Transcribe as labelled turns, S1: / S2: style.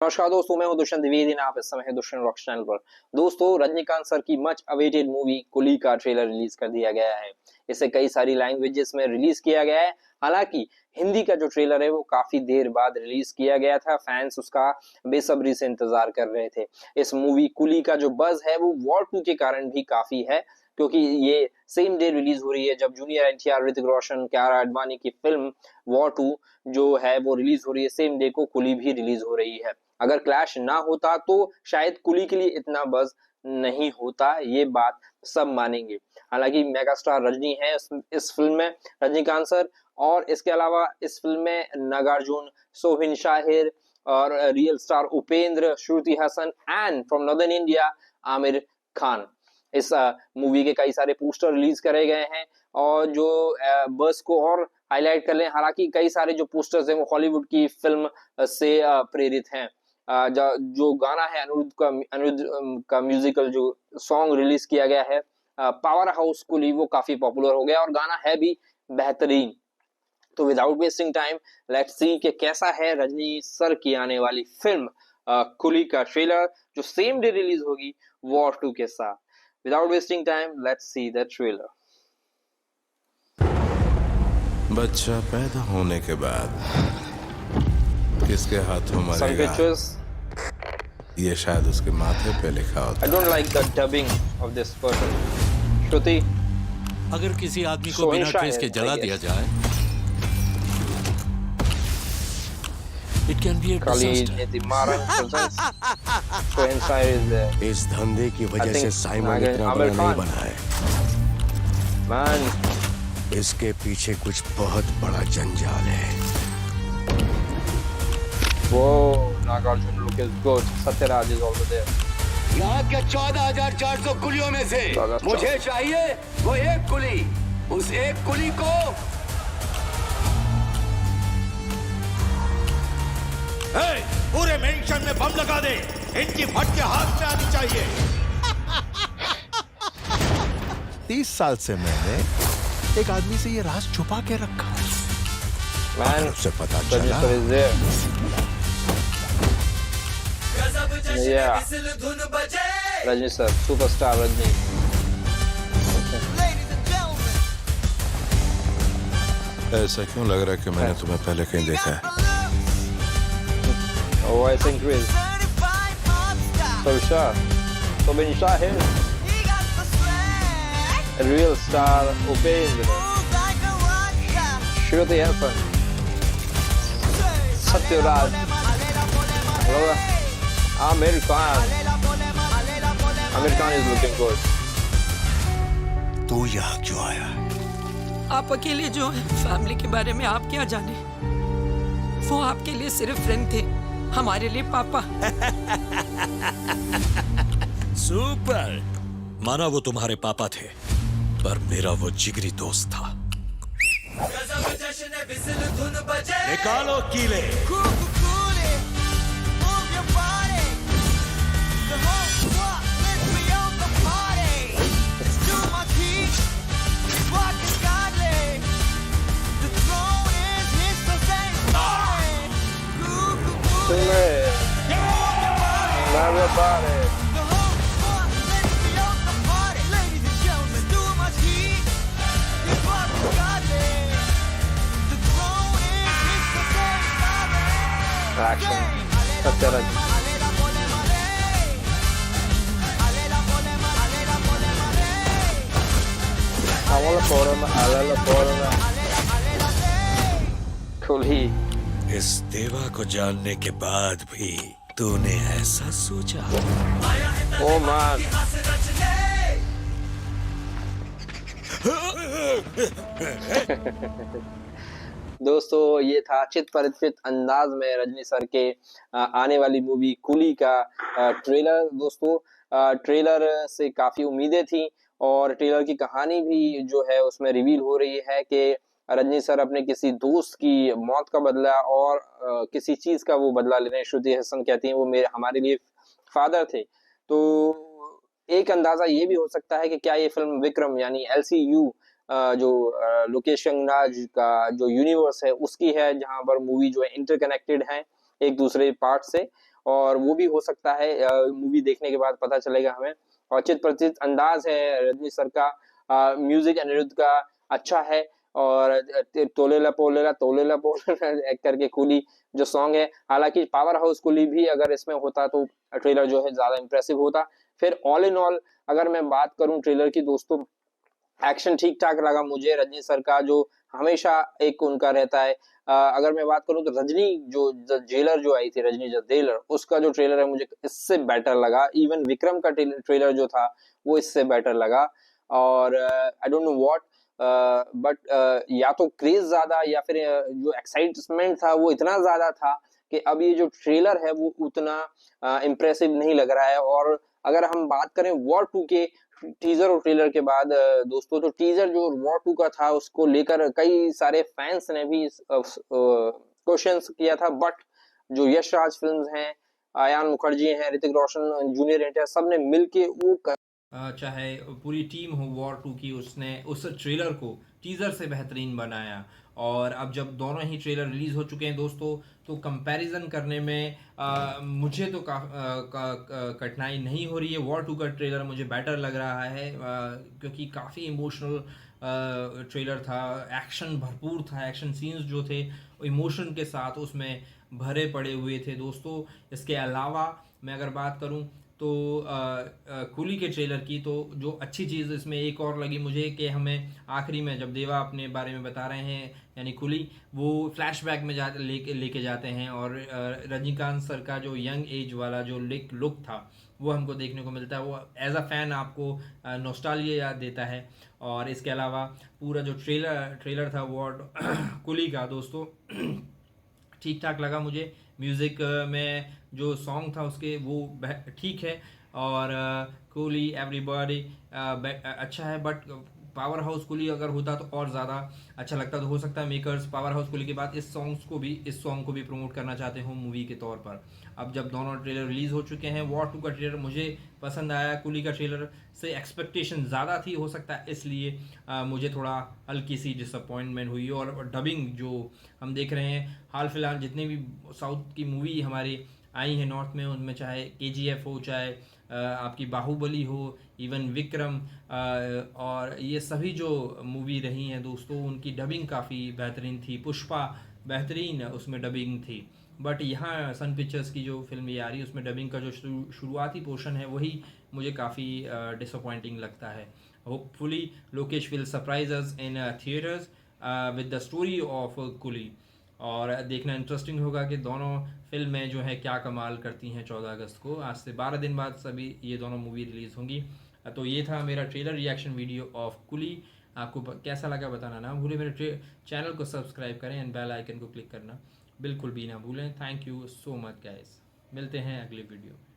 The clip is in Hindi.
S1: नमस्कार दोस्तों, मैं हूं दुष्यंत द्विवेदी। आप इस समय है दुष्यंत रॉक चैनल पर। दोस्तों, रजनीकांत सर की मच अवेटेड मूवी कुली का ट्रेलर रिलीज कर दिया गया है। इसे कई सारी लैंग्वेजेस में रिलीज किया गया है। हालांकि हिंदी का जो ट्रेलर है वो काफी देर बाद रिलीज किया गया था। फैंस उसका बेसब्री से इंतजार कर रहे थे। इस मूवी कुली का जो बज है वो वॉर 2 के कारण भी काफी है, क्योंकि ये सेम डे रिलीज हो रही है जब जूनियर एनटीआर, ऋतिक रोशन, कियारा आडवाणी की फिल्म वॉर 2 जो है वो रिलीज हो रही है। सेम डे को कुली भी रिलीज हो रही है। अगर क्लैश ना होता तो शायद कुली के लिए इतना बज नहीं होता, ये बात सब मानेंगे। हालांकि मेगास्टार रजनी है इस फिल्म में, रजनीकांत सर, और इसके अलावा इस फिल्म में नागार्जुन, सोहिन शाहिर और real star Upendra, Shruti Haasan and from northern India Aamir Khan. इस मूवी के कई सारे पोस्टर रिलीज करे गए हैं और जो बस को और हाईलाइट कर लें, हालांकि कई सारे जो पोस्टर्स हैं वो हॉलीवुड की फिल्म से प्रेरित हैं। जो गाना है अनिरुद्ध का म्यूजिकल जो सॉन्ग रिलीज किया गया है पावर हाउस कुली, वो काफी पॉपुलर हो गया और गाना है भी बेहतरीन। तो without wasting time let's see कि कैसा है रजनी सर की आने वाली फिल्म कुली का ट्रेलर, जो सेम डे रिलीज होगी वॉर 2 के साथ। Without wasting time let's see the trailer.
S2: बच्चा पैदा होने के बाद किसके हाथों मरेगा, ये शायद उसके माथे पे लिखा होता
S1: I don't like the dubbing of this person. श्रुति,
S3: अगर किसी आदमी को बिना ट्रेस के जला दिया जाए, it can be a disaster.
S4: इस धंधे की वजह से साइमन इतना बड़ा नहीं बना है।
S1: Man,
S4: इसके पीछे कुछ बहुत बड़ा जंजाल है।
S1: whoa, Nagarjuna look is good. Satyaraj is also there.
S5: यहाँ के 14,400 कुलियों में से मुझे चाहिए वो एक कुली। उस एक कुली को
S3: पूरे मेंशन में बम लगा दे, इनकी फट के हाथ में आनी चाहिए।
S6: 30 साल से मैंने एक आदमी से ये राज छुपा के रखा।
S1: Man,
S4: उससे पता
S1: Rajni
S4: चला
S1: sir is there. Yeah. Rajni sir, superstar Rajni.
S2: ऐसा क्यों लग रहा है कि मैंने तुम्हें पहले कहीं देखा है?
S1: Oh, I think Chris. Sobin Shahir. Real star Upendra. Shruti Hassan. Satyaraj. Amir Khan. Amir Khan is looking good.
S4: तू यहाँ क्यों आया?
S7: आप अकेले जो हैं, फैमिली के बारे में आप क्या जाने? वो आपके लिए सिर्फ फ्रेंड थे, हमारे लिए पापा।
S3: सुपर। माना वो तुम्हारे पापा थे, पर मेरा वो जिगरी दोस्त था। निकालो कीले।
S1: Everybody. Action. Satyaraj. Kuli.
S3: इस देवा को जानने के बाद भी तूने ऐसा सोचा?
S1: Oh man. दोस्तों, ये था चित परिचित अंदाज में रजनी सर के आने वाली मूवी कुली का ट्रेलर। दोस्तों, ट्रेलर से काफी उम्मीदें थी और ट्रेलर की कहानी भी जो है उसमें रिवील हो रही है कि रजनी सर अपने किसी दोस्त की मौत का बदला और किसी चीज का वो बदला ले रहे हैं। श्रुति हसन कहती हैं वो हमारे लिए फादर थे। तो एक अंदाजा ये भी हो सकता है कि क्या ये फिल्म विक्रम यानी LCU जो लोकेश कंगराज का जो यूनिवर्स है उसकी है, जहां पर मूवी जो है इंटरकनेक्टेड है एक दूसरे पार्ट से। और वो भी हो सकता है मूवी देखने के बाद पता चलेगा हमें। और चित परिचित अंदाज है रजनी सर का, म्यूजिक अनिरुद्ध का अच्छा है, और तोलेला पोलेला तोलेला पोलेला एक करके कूली जो सॉन्ग है, हालांकि पावर हाउस कूली भी अगर इसमें होता तो ट्रेलर जो है ज्यादा इंप्रेसिव होता। फिर ऑल इन ऑल अगर मैं बात करूं ट्रेलर की दोस्तों, एक्शन ठीक ठाक लगा मुझे रजनी सर का, जो हमेशा एक उनका रहता है। अगर मैं बात करूं तो रजनी जो जेलर जो आई थी, रजनी द जेलर, उसका जो ट्रेलर है मुझे इससे बेटर लगा। इवन विक्रम का ट्रेलर जो था वो इससे बेटर लगा। और I don't know what, but या तो क्रेज ज्यादा या फिर जो एक्साइटमेंट था वो इतना ज्यादा था कि अब ये जो ट्रेलर है वो उतना इम्प्रेसिव नहीं लग रहा है। और अगर हम बात करें वॉर 2 के टीजर और ट्रेलर के बाद दोस्तों, तो टीजर जो वॉर 2 का था उसको लेकर कई सारे फैंस ने भी क्वेश्चंस किया था, बट जो यश राज फिल्म्स हैं, आयान मुखर्जी हैं, ऋतिक रोशन, जूनियर एनटीआर, सब ने मिलके वो
S8: चाहे पूरी टीम हो वॉर 2 की, उसने उस ट्रेलर को टीज़र से बेहतरीन बनाया। और अब जब दोनों ही ट्रेलर रिलीज़ हो चुके हैं दोस्तों, तो कंपैरिजन करने में मुझे तो कठिनाई नहीं हो रही है। वॉर 2 का ट्रेलर मुझे बेटर लग रहा है, क्योंकि काफ़ी इमोशनल ट्रेलर था, एक्शन भरपूर था, एक्शन सीन्स जो थे इमोशन के साथ उसमें भरे पड़े हुए थे दोस्तों। इसके अलावा मैं अगर बात करूं तो कूली के ट्रेलर की, तो जो अच्छी चीज़ इसमें एक और लगी मुझे कि हमें आखिरी में जब देवा अपने बारे में बता रहे हैं, यानी कूली, वो फ्लैशबैक में लेके जाते हैं, और रजनीकांत सर का जो यंग एज वाला जो लुक था वो हमको देखने को मिलता है। वो एज अ फैन आपको नॉस्टैल्जिया याद देता है। और इसके अलावा पूरा जो ट्रेलर था वॉर कूली का दोस्तों ठीक ठाक लगा मुझे। म्यूज़िक में जो सॉन्ग था उसके वो ठीक है, और कूली एवरीबॉडी अच्छा है, बट पावर हाउस कूली अगर होता तो और ज़्यादा अच्छा लगता। तो हो सकता है मेकर्स पावर हाउस कूली के बाद इस सॉन्ग को भी प्रमोट करना चाहते हो मूवी के तौर पर। अब जब दोनों ट्रेलर रिलीज़ हो चुके हैं, वॉर 2 का ट्रेलर मुझे पसंद आया, कूली का ट्रेलर से एक्सपेक्टेशन ज़्यादा थी, हो सकता है इसलिए मुझे थोड़ा हल्की सी डिसअपॉइंटमेंट हुई। और डबिंग जो हम देख रहे हैं, हाल फिलहाल जितने भी साउथ की मूवी हमारी आई हैं नॉर्थ में, उनमें चाहे KGF हो, चाहे आपकी बाहुबली हो, इवन विक्रम, और ये सभी जो मूवी रही हैं दोस्तों, उनकी डबिंग काफ़ी बेहतरीन थी। पुष्पा बेहतरीन उसमें डबिंग थी, बट यहाँ सन पिक्चर्स की जो फिल्म ये आ रही है उसमें डबिंग का जो शुरुआती पोर्शन है वही मुझे काफ़ी डिसअपॉइंटिंग लगता है। Hopefully Lokesh will surprise us in theatres with the story of coolie, और देखना इंटरेस्टिंग होगा कि दोनों फिल्में जो है क्या कमाल करती हैं 14 अगस्त को। आज से 12 दिन बाद सभी ये दोनों मूवी रिलीज़ होंगी। तो ये था मेरा trailer reaction video of coolie. आपको कैसा लगा बताना ना भूलें। मेरे चैनल को सब्सक्राइब करें एंड बेल आइकन को क्लिक करना बिल्कुल भी ना भूलें। Thank you so much guys, मिलते हैं अगले वीडियो में।